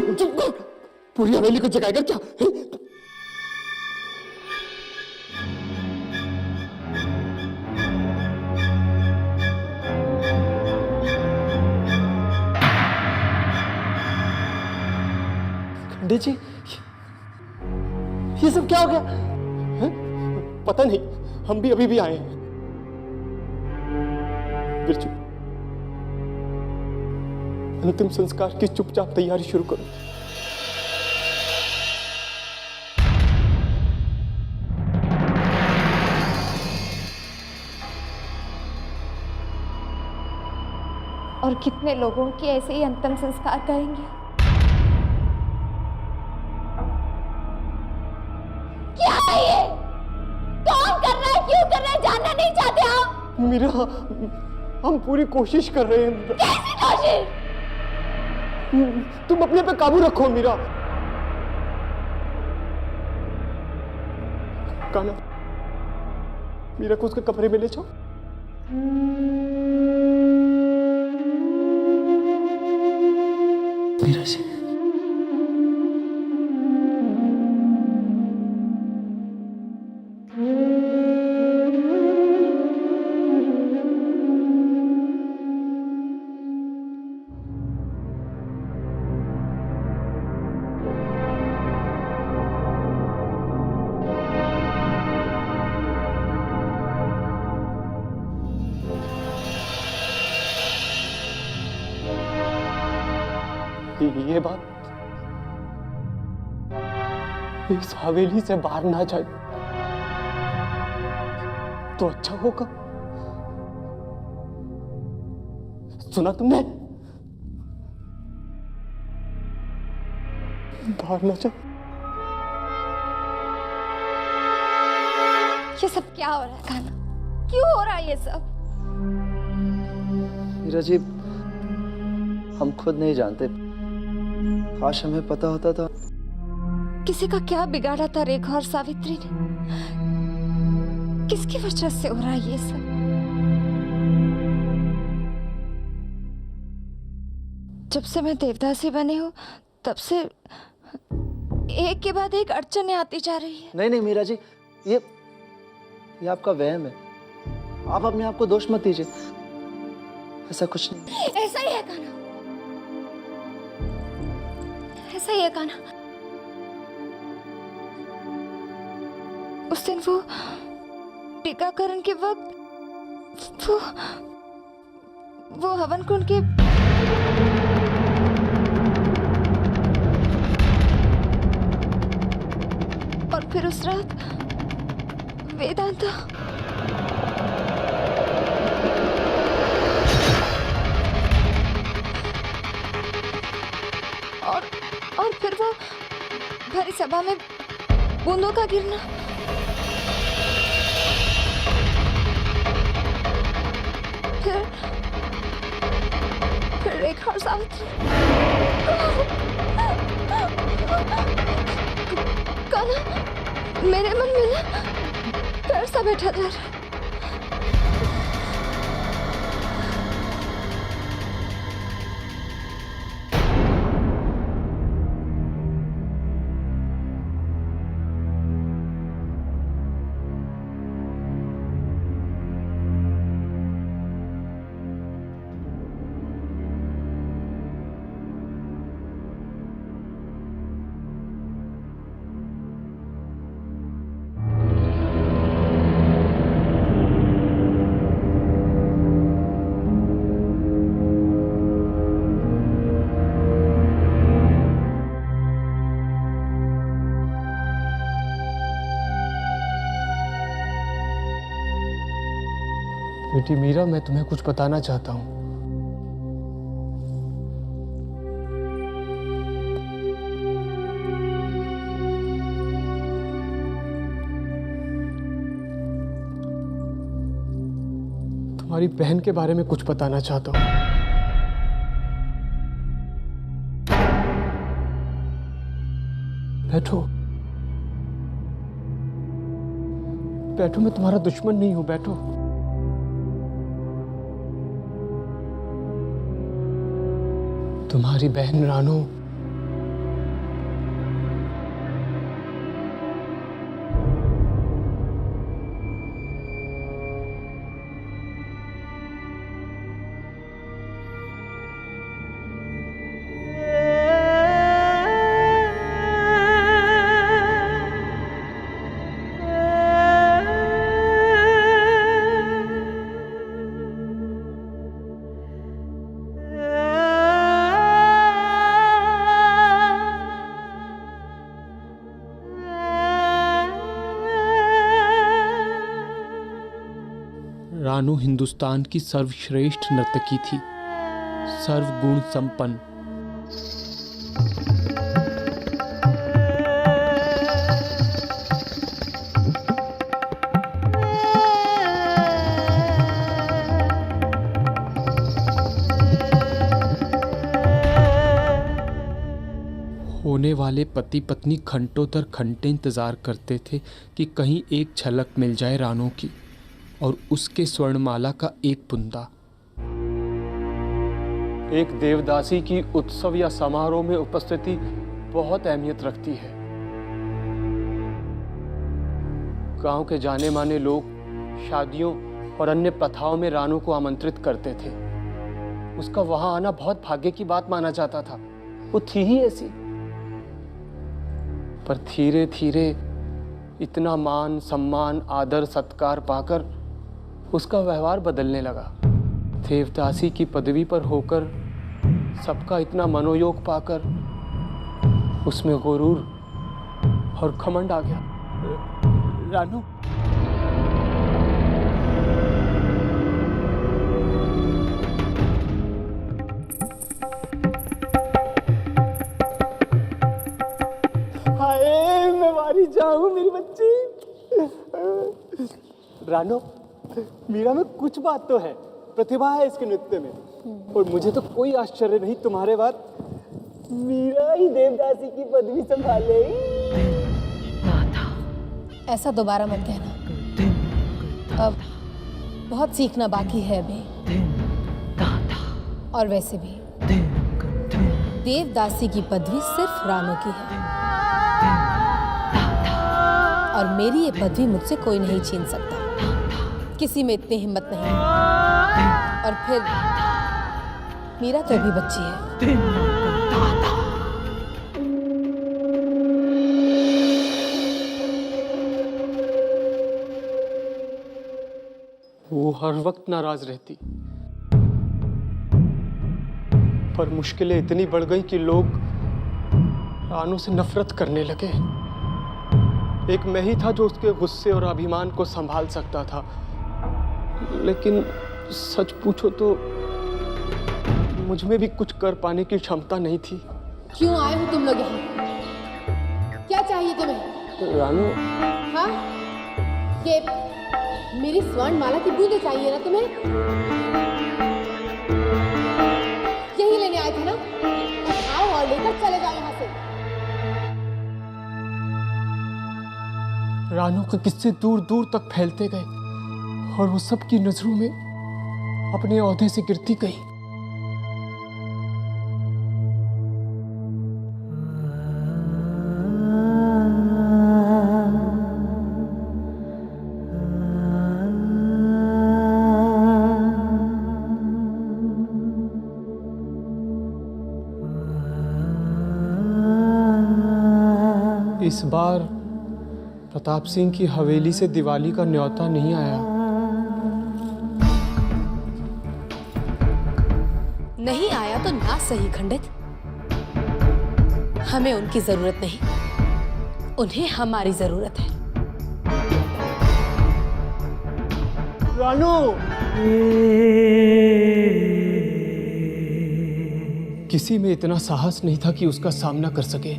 चुप कर, पूरी हवेली को जगाएगा क्या? खंडे जी, ये सब क्या हो गया? है? पता नहीं, हम भी अभी भी आए हैं। बिरजू, अंतिम संस्कार की चुपचाप तैयारी शुरू करो। और कितने लोगों की ऐसे ही अंतिम संस्कार करेंगे? क्या है ये? कौन कर रहा है, क्यों कर रहा है, जानना नहीं चाहते आप? मीरा, हम पूरी कोशिश कर रहे हैं। कैसी कोशिश? तुम अपने पे काबू रखो मीरा। कान्हा, मीरा को उसके कमरे में ले जाओ। मीरा जी, ये बात इस हवेली से बाहर ना जाए तो अच्छा होगा। सुना तुमने? बाहर ना जाए। ये सब क्या हो रहा है कान्हा? क्यों हो रहा है ये सब? मीरा जी, हम खुद नहीं जानते। काश हमें पता होता था। किसी का क्या बिगाड़ा था रेखा और सावित्री ने? किसकी वजह से हो रहा है ये सब? जब से मैं देवदासी बनी हूँ तब से एक के बाद एक अड़चनें आती जा रही है। नहीं नहीं मीरा जी, ये आपका वहम है। आप अपने आप को दोष मत दीजिए। ऐसा कुछ नहीं। ऐसा ही है कान्हा, ऐसा ही है कान्हा। उस दिन वो टीकाकरण के वक्त वो हवन कुंड के और फिर उस रात वेदांता और फिर वो भरी सभा में बूंदों का गिरना। फिर रेखा और सावित्री। कान्हा, मेरे मन में ना डर सा बैठा जा रहा है। बेटी मीरा, मैं तुम्हें कुछ बताना चाहता हूँ। तुम्हारी बहन के बारे में कुछ बताना चाहता हूँ। बैठो बैठो, मैं तुम्हारा दुश्मन नहीं हूं, बैठो। तुम्हारी बहन रानो रानो हिंदुस्तान की सर्वश्रेष्ठ नर्तकी थी, सर्वगुण संपन्न। होने वाले पति पत्नी घंटों दर घंटे इंतजार करते थे कि कहीं एक झलक मिल जाए रानो की और उसके स्वर्णमाला का एक बुंदा। एक देवदासी की उत्सव या समारोह में उपस्थिति बहुत अहमियत रखती है। गांव के जाने माने लोग शादियों और अन्य प्रथाओं में रानो को आमंत्रित करते थे। उसका वहां आना बहुत भाग्य की बात माना जाता था, वो थी ही ऐसी। पर धीरे धीरे इतना मान सम्मान आदर सत्कार पाकर उसका व्यवहार बदलने लगा। देवदासी की पदवी पर होकर सबका इतना मनोयोग पाकर उसमें गुरूर और घमंड आ गया। रानो, हाय मैं मारी जाऊं मेरी बच्ची। रानो, मीरा में कुछ बात तो है, प्रतिभा है इसके नृत्य में, और मुझे तो कोई आश्चर्य नहीं तुम्हारे बाद मीरा ही देवदासी की पदवी संभाले। ऐसा दोबारा मत कहना, अब बहुत सीखना बाकी है अभी। और वैसे भी देवदासी की पदवी सिर्फ रानो की है, और मेरी ये पदवी मुझसे कोई नहीं छीन सकता। किसी में इतनी हिम्मत नहीं। और फिर मीरा तो अभी बच्ची है। वो हर वक्त नाराज रहती, पर मुश्किलें इतनी बढ़ गई कि लोग रानो से नफरत करने लगे। एक मैं ही था जो उसके गुस्से और अभिमान को संभाल सकता था, लेकिन सच पूछो तो मुझ में भी कुछ कर पाने की क्षमता नहीं थी। क्यों आए हो तुम लोग यहाँ? क्या चाहिए तुम्हें? रानो, हाँ, ये मेरी स्वर्णमाला की बूंदें चाहिए ना तुम्हें? यही लेने आए थे ना? आओ और लेकर चले जाओ यहाँ से। रानो के किस्से दूर दूर तक फैलते गए और वो सबकी नजरों में अपने ओहदे से गिरती गई। इस बार प्रताप सिंह की हवेली से दिवाली का न्योता नहीं आया। नहीं आया तो ना सही खंडित, हमें उनकी जरूरत नहीं, उन्हें हमारी जरूरत है। रानू! किसी में इतना साहस नहीं था कि उसका सामना कर सके।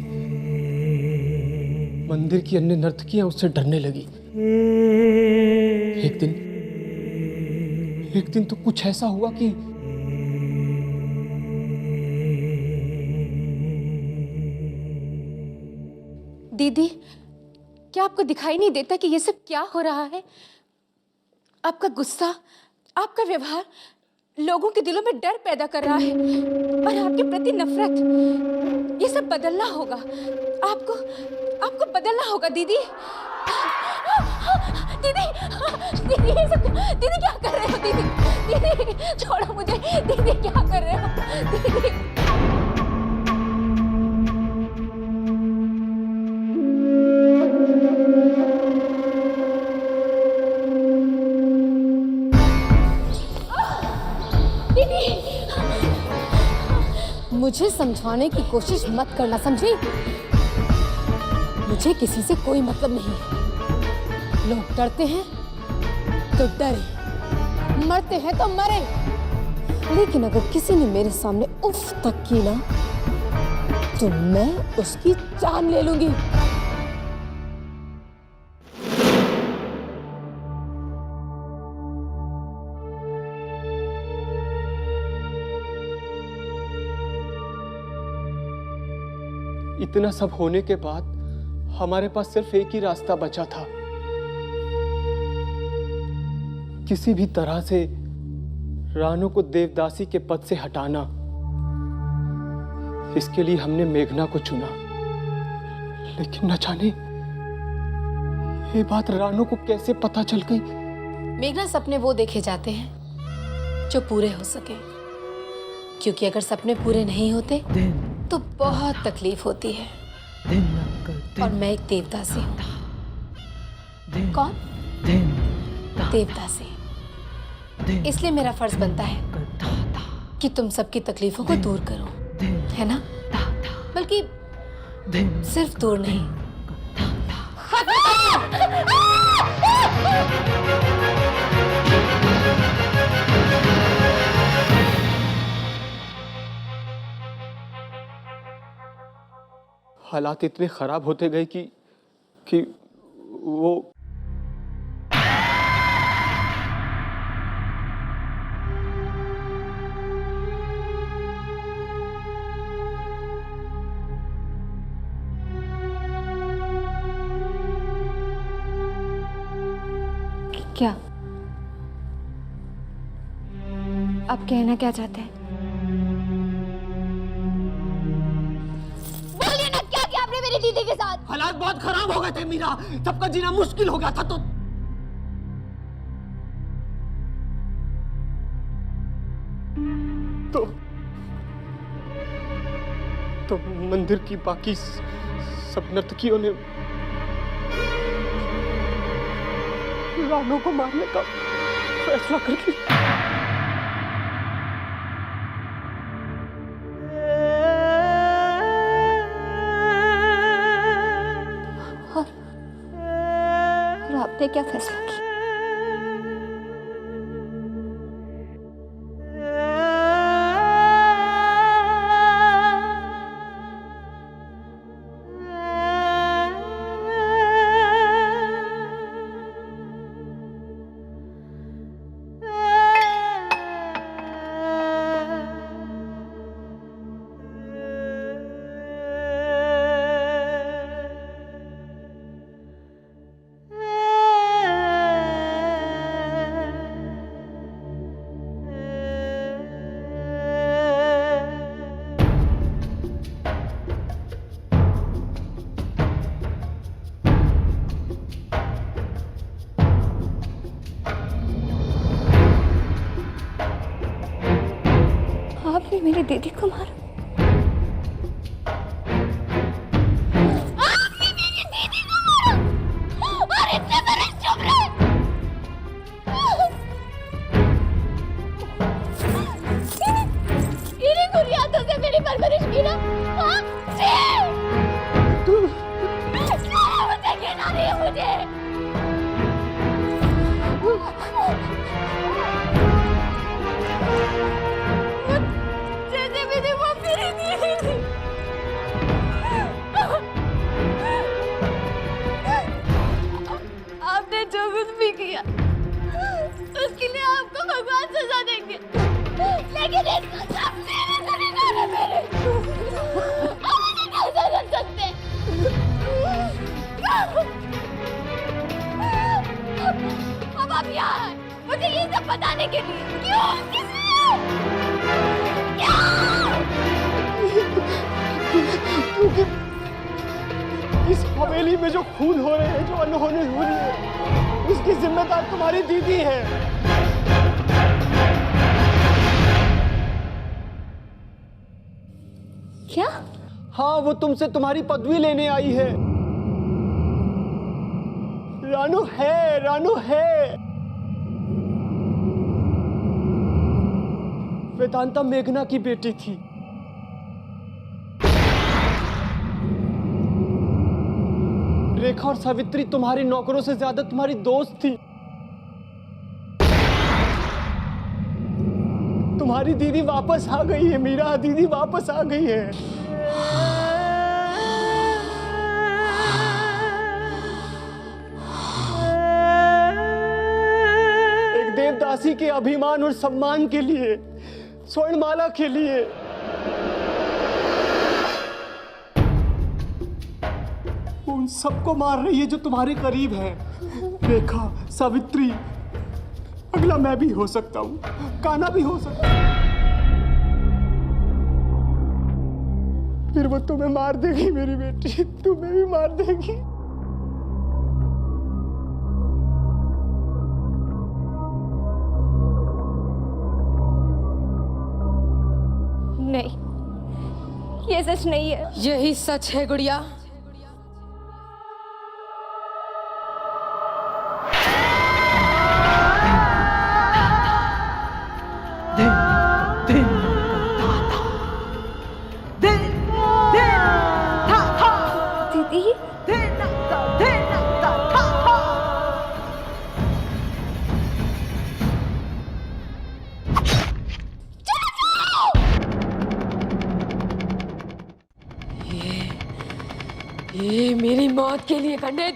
मंदिर की अन्य नर्तकियां उससे डरने लगी। एक दिन तो कुछ ऐसा हुआ कि दीदी, क्या आपको दिखाई नहीं देता कि ये सब क्या हो रहा है? आपका गुस्सा, आपका व्यवहार लोगों के दिलों में डर पैदा कर रहा है और आपके प्रति नफरत। ये सब बदलना होगा। आपको बदलना होगा दीदी। दीदी ये सब दीदी क्या कर रहे हो? दीदी छोड़ो मुझे। दीदी क्या कर रहे हो? दीदी मुझे समझाने की कोशिश मत करना, समझी? मुझे किसी से कोई मतलब नहीं है। लोग डरते हैं तो डरे, मरते हैं तो मरे, लेकिन अगर किसी ने मेरे सामने उफ तक की ना तो मैं उसकी जान ले लूंगी। इतना सब होने के बाद हमारे पास सिर्फ एक ही रास्ता बचा था। किसी भी तरह से रानू को देवदासी के पद से हटाना। इसके लिए हमने मेघना को चुना, लेकिन न जाने ये बात रानू को कैसे पता चल गई। मेघना, सपने वो देखे जाते हैं जो पूरे हो सके, क्योंकि अगर सपने पूरे नहीं होते तो बहुत तकलीफ होती है। और मैं एक देवदासी हूँ। कौन? देवदासी। इसलिए मेरा फर्ज बनता है कि तुम सबकी तकलीफों को दूर करो, है ना? बल्कि सिर्फ दूर नहीं, हालात इतने खराब होते गए कि वो क्या आप कहना क्या चाहते हैं? मेरी दीदी के साथ हालात बहुत खराब हो गए थे मीरा, सबका जीना मुश्किल हो गया था। तो मंदिर की बाकी सब नर्तकियों ने रानू को मारने का फैसला कर लिया। आपने क्या फैसला किया? आपने मेरी दीदी को मारा? आपने मेरी दीदी को मारा और इतने बरस चुप रहे। इन्हीं बुरी आदतों से मेरी परवरिश की ना। मुझे गिना नहीं है मुझे। छुड़ाने के लिए। क्यों? किस लिए? क्यों? क्योंकि इस हवेली में जो खून हो रहे हैं, जो अनहोनी हो रही है, उसकी जिम्मेदार तुम्हारी दीदी है। क्या? हाँ, वो तुमसे तुम्हारी पदवी लेने आई है। रानू है, रानू है। वेदांता मेघना की बेटी थी। रेखा और सावित्री तुम्हारी नौकरों से ज्यादा तुम्हारी दोस्त थी। तुम्हारी दीदी वापस आ गई है मीरा, दीदी वापस आ गई है। एक देवदासी के अभिमान और सम्मान के लिए, स्वर्णमाला के लिए। उन सबको मार रही है जो तुम्हारे करीब है। रेखा, सावित्री, अगला मैं भी हो सकता हूँ, कान्हा भी हो सकता हूँ। फिर वो तुम्हें मार देगी मेरी बेटी, तुम्हें भी मार देगी। नहीं, ये सच नहीं है। यही सच है गुड़िया। दीदी, ये मेरी मौत के लिए पंडित।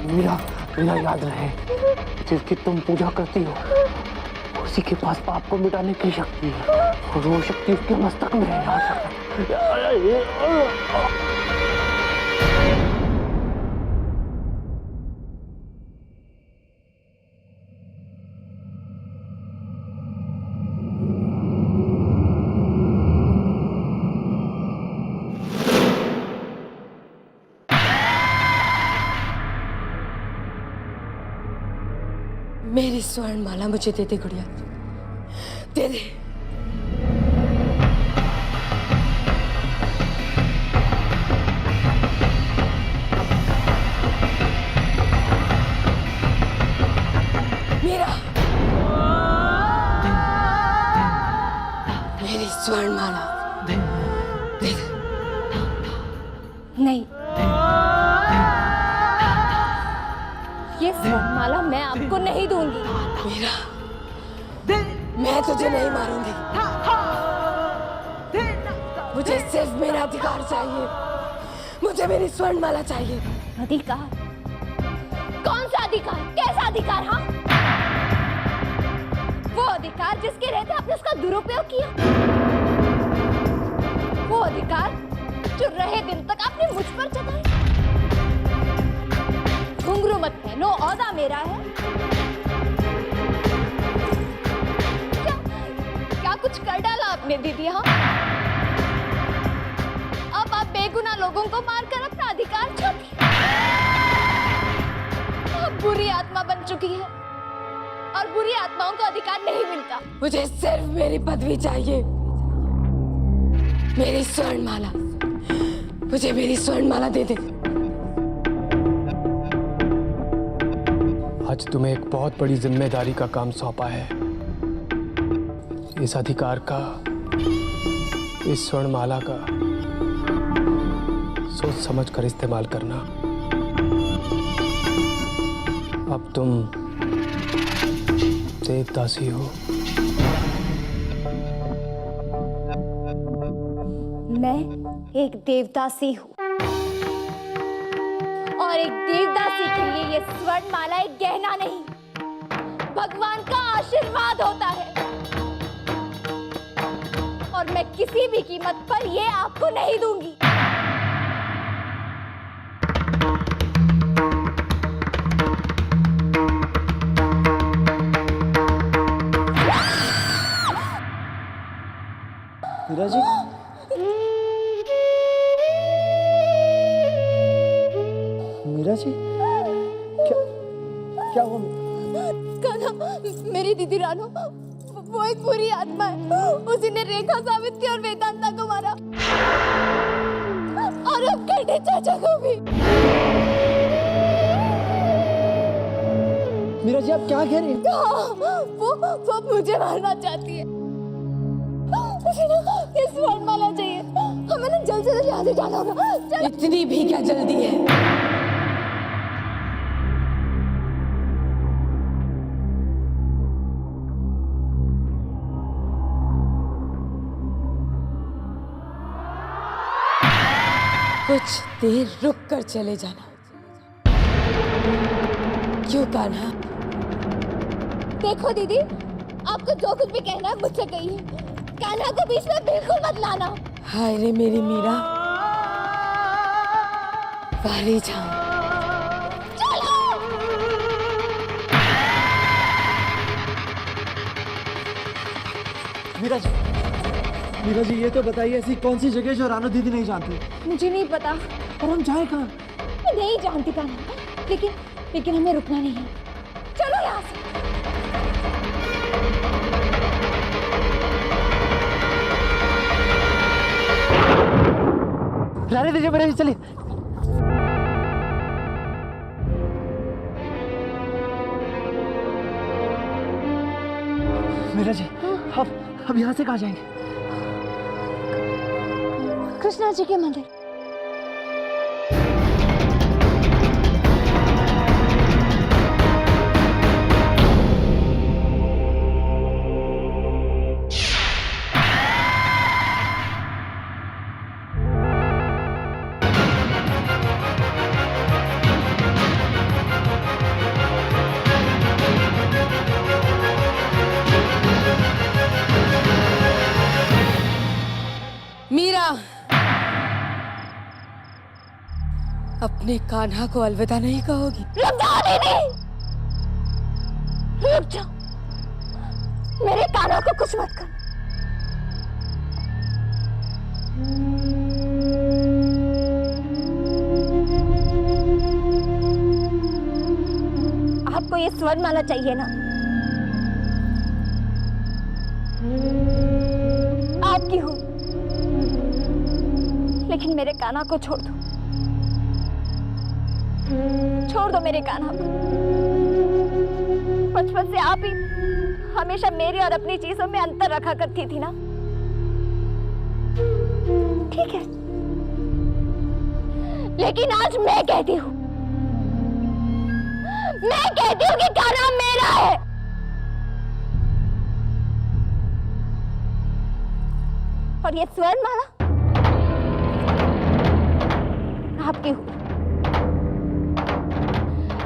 मीरा, मीरा याद रहे, जिसकी तुम पूजा करती हो उसी के पास पाप को मिटाने की शक्ति है, और वो शक्ति उसके मस्तक में है। याद रखना। मेरी स्वर्णमाला मुझे दे दे गुड़िया, दे दे। मीरा, मेरी स्वर्णमाला दे दे। नहीं, ये स्वर्णमाला मैं आपको नहीं दूंगी। मीरा, मैं तुझे नहीं मारूंगी। मुझे सिर्फ मेरा अधिकार चाहिए। मुझे मेरी स्वर्णमाला चाहिए। अधिकार? कौन सा अधिकार? कैसा अधिकार? हाँ, वो अधिकार जिसके रहते आपने उसका दुरुपयोग किया। वो अधिकार जो रहे दिन तक आपने मुझ पर जताया। घुंघरू मत पहनो, औदा मेरा है। क्या कुछ कर डाला आपने दीदी? हाँ, अब आप बेगुनाह लोगों को मारकर अपना अधिकार चाहती हैं। आप बुरी आत्मा बन चुकी है, और बुरी आत्माओं को अधिकार नहीं मिलता। मुझे सिर्फ मेरी पदवी चाहिए, मेरी स्वर्णमाला। मुझे मेरी स्वर्णमाला दे दे। आज तुम्हें एक बहुत बड़ी जिम्मेदारी का काम सौंपा है। इस अधिकार का, इस स्वर्णमाला का सोच समझ कर इस्तेमाल करना। अब तुम देवदासी हो। मैं एक देवदासी हूँ, और एक देवदासी के लिए ये स्वर्णमाला एक गहना नहीं, भगवान का आशीर्वाद होता है। और मैं किसी भी कीमत पर ये आपको नहीं दूंगी। मीरा जी, मीरा जी, क्या क्या हुआ? कान्हा, मेरी दीदी रानो, वो एक बुरी आत्मा है। उसी ने रेखा सावित्री और वेदांता को मारा और अब कटे चाचा को भी। मीरा जी, आप क्या कह रही हैं? हाँ, वो मुझे मारना चाहती है। उसे ना ये स्वर्णमाला चाहिए। हमें ना जल्द से जल्द यहाँ से जाना होगा। इतनी भी क्या जल्दी है? कुछ देर रुक कर चले जाना। क्यों कान्हा? देखो दीदी, आपको जो कुछ भी कहना है मुझसे कहिए। कान्हा को बीच में बिल्कुल मत लाना। हाय रे मेरी मीरा, वाली जान। मीरा जी, मीरा जी, ये तो बताइए ऐसी कौन सी जगह जो रानू दीदी नहीं जानती? मुझे नहीं पता। और हम जाए कहाँ? मैं नहीं जानती कान्हा, लेकिन हमें रुकना नहीं है। चलो यहाँ से। रहने दीजिए मीरा जी, चलिए। मीरा जी, अब यहाँ से कहाँ जाएंगे? कृष्णा जी के मंदिर। मीरा, अपने कान्हा को अलविदा नहीं कहोगी? रुक जाओ दीदी, रुक जाओ। मेरे कान्हा को कुछ मत कर। आपको ये स्वर्णमाला चाहिए ना? आपकी हो, लेकिन मेरे कान्हा को छोड़ दो। छोड़ दो मेरे कान्हा को। बचपन से आप ही हमेशा मेरी और अपनी चीजों में अंतर रखा करती थी ना? ठीक है, लेकिन आज मैं कहती हूँ कि कान्हा मेरा है। और ये स्वर्णमाला आपकी हो।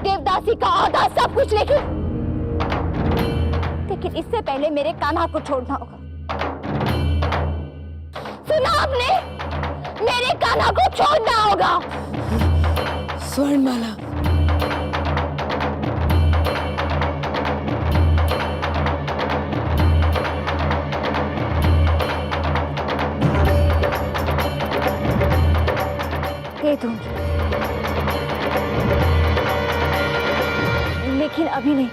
देवदासी का औहदा सब कुछ, लेकिन इससे पहले मेरे कान्हा को छोड़ना होगा। सुना आपने? मेरे कान्हा को छोड़ना होगा। स्वर्णमाला, दे दूंगी, लेकिन अभी नहीं।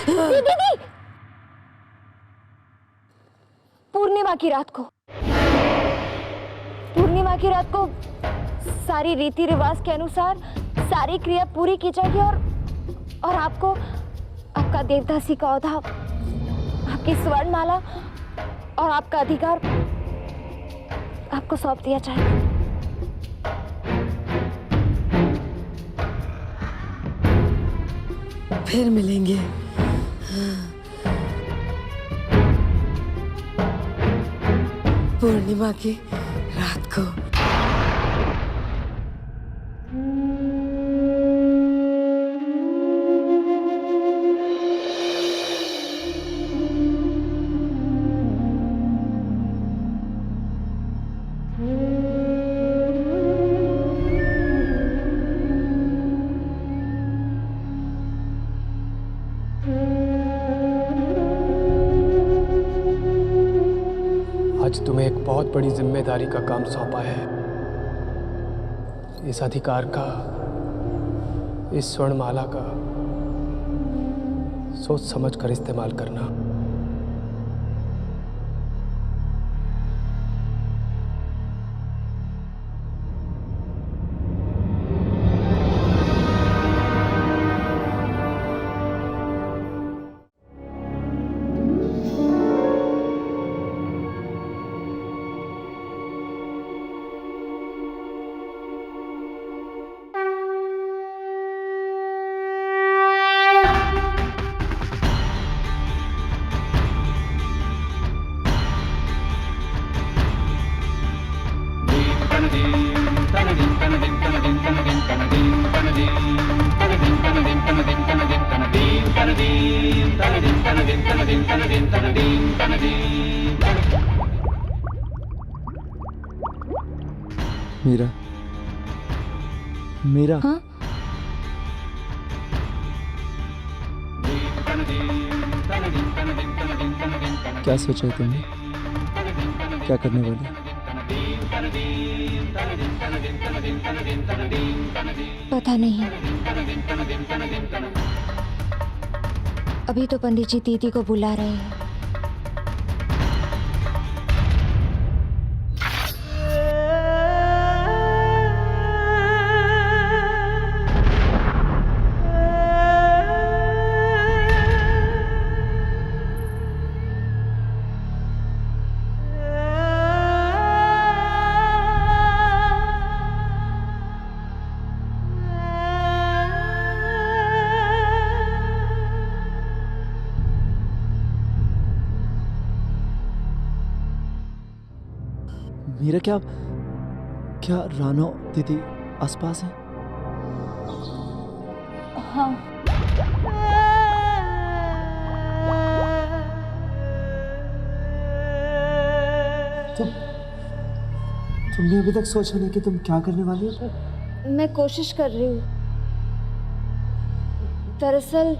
दीदी, पूर्णिमा की रात को सारी रीति रिवाज के अनुसार सारी क्रिया पूरी की जाएगी और आपको आपका देवदासी का औहदा, आपकी स्वर्णमाला और आपका अधिकार आपको सौंप दिया जाएगा। फिर मिलेंगे। पूर्णिमा की रात को। आज तुम्हें एक बहुत बड़ी जिम्मेदारी का काम सौंपा है। इस अधिकार का, इस स्वर्णमाला का सोच समझ कर इस्तेमाल करना। मीरा, मीरा। हाँ? क्या सोचा है तुमने? क्या करने वाली? पता नहीं। अभी तो पंडित जी दीदी को बुला रहे हैं। मीरा, क्या क्या रानो दीदी आसपास है? हाँ। तुमने अभी तक सोचा नहीं कि तुम क्या करने वाली हो? मैं कोशिश कर रही हूँ। दरअसल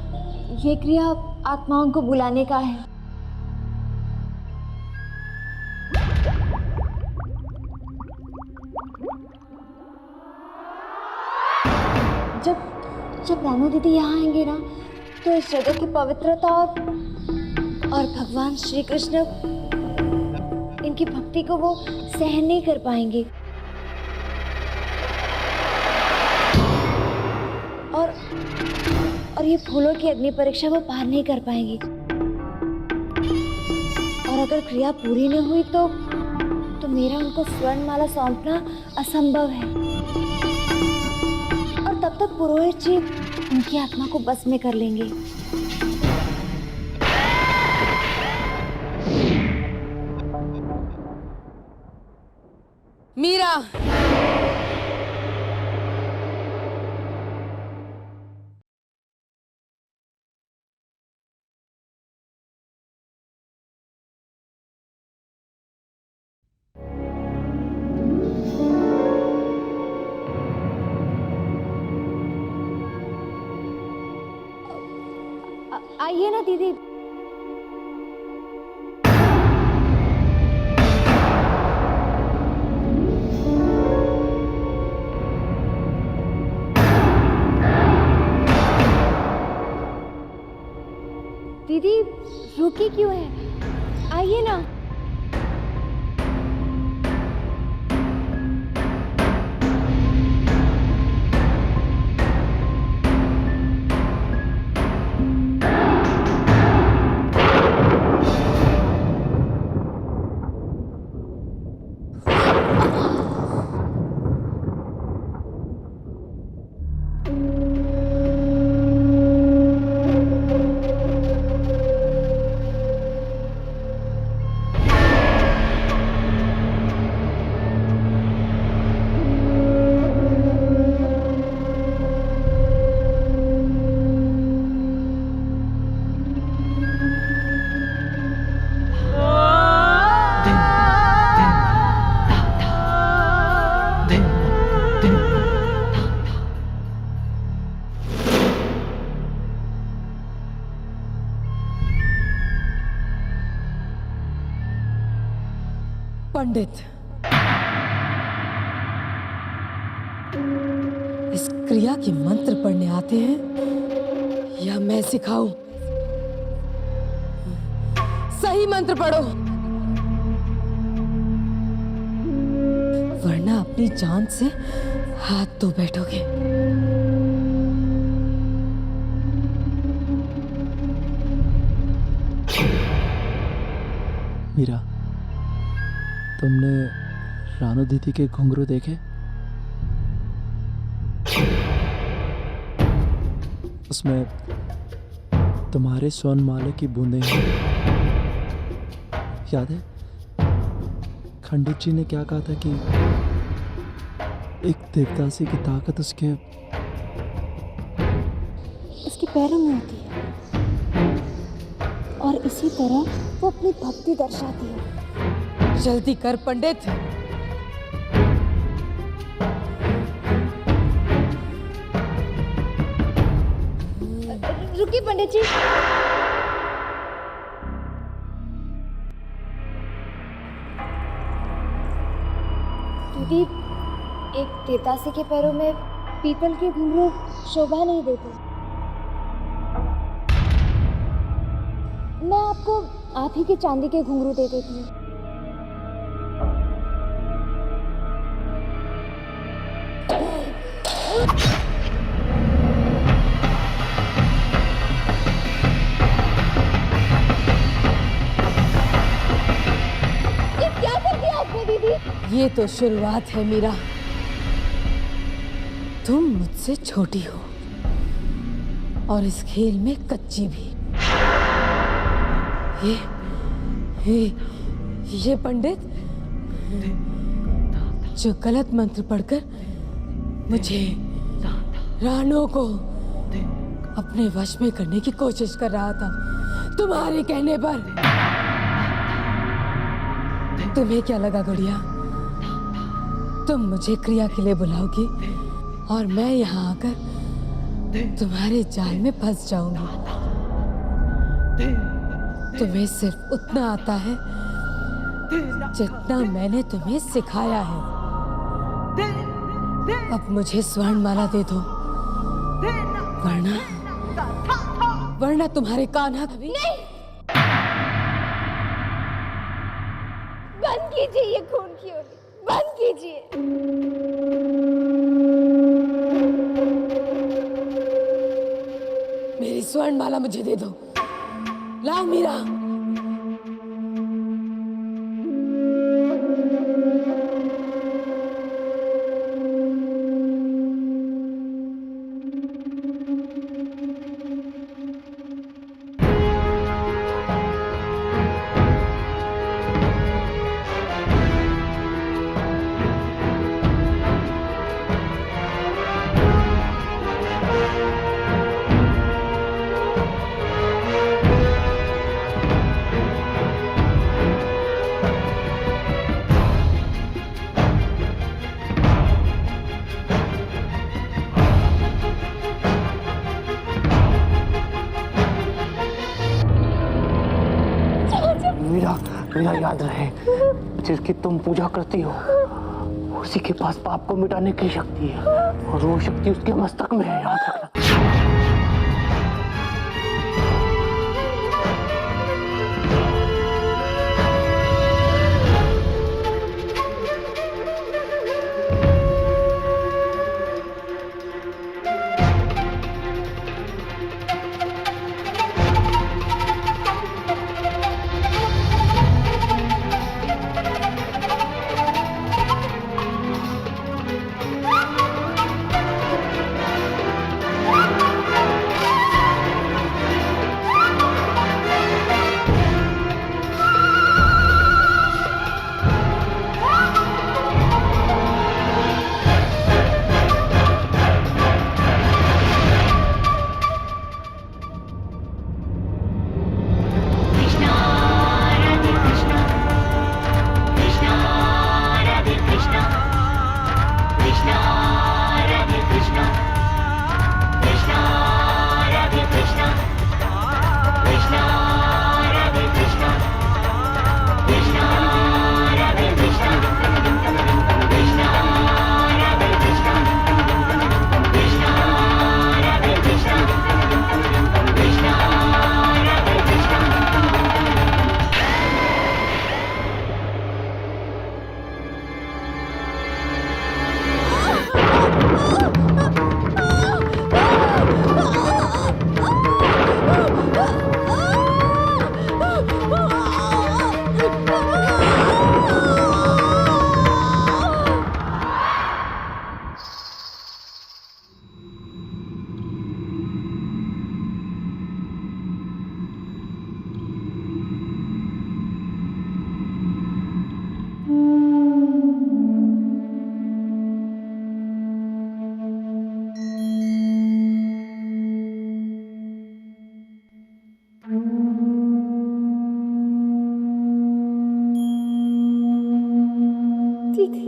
ये क्रिया आत्माओं को बुलाने का है। जब रानू दीदी यहाँ आएंगे ना, तो इस जगह की पवित्रता और भगवान श्री कृष्ण इनकी भक्ति को वो सहन नहीं कर पाएंगे और ये फूलों की अग्नि परीक्षा वो पार नहीं कर पाएंगी। और अगर क्रिया पूरी न हुई तो मेरा उनको स्वर्णमाला सौंपना असंभव है। और तब तक पुरोहित जी उनकी आत्मा को बस में कर लेंगे। मीरा, आइए ना दीदी। दीदी रुकी क्यों है? आइए ना। पंडित, इस क्रिया के मंत्र पढ़ने आते हैं या मैं सिखाऊं? सही मंत्र पढ़ो, वरना अपनी जान से हाथ धो बैठोगे। मीरा, तुमने रानू दीदी के घुंघरू देखे? उसमें तुम्हारे स्वर्ण माले की बूंदें हैं। याद है खंडित जी ने क्या कहा था कि एक देवदासी की ताकत उसके पैरों में होती है और इसी तरह वो अपनी भक्ति दर्शाती है। जल्दी कर पंडित। रुकिए पंडित जी। दीदी, एक देवदासी के पैरों में पीतल के घुंघरू शोभा नहीं देते। मैं आपको आप ही के चांदी के घुंघरू दे देती हूँ। ये क्या कर दिया आपने दीदी? ये तो शुरुआत है मीरा। तुम मुझसे छोटी हो और इस खेल में कच्ची भी। ये पंडित जो गलत मंत्र पढ़कर मुझे रानू को अपने वश में करने की कोशिश कर रहा था, तुम्हारे कहने पर। तुम्हें क्या लगा गुड़िया, तुम मुझे क्रिया के लिए बुलाओगी और मैं यहाँ आकर तुम्हारे जाल में फंस जाऊंगी? तुम्हें सिर्फ उतना आता है जितना मैंने तुम्हें सिखाया है। अब मुझे स्वर्ण माला दे दो, वरना तुम्हारे कान हाथ भी नहीं, बंद कीजिए ये खून की होली, बंद कीजिए। मेरी स्वर्ण माला मुझे दे दो। लाओ मीरा। मीरा, याद रहे, जिसकी तुम पूजा करती हो उसी के पास पाप को मिटाने की शक्ति है और वो शक्ति उसके मस्तक में है, याद रखना।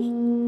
जाएगी।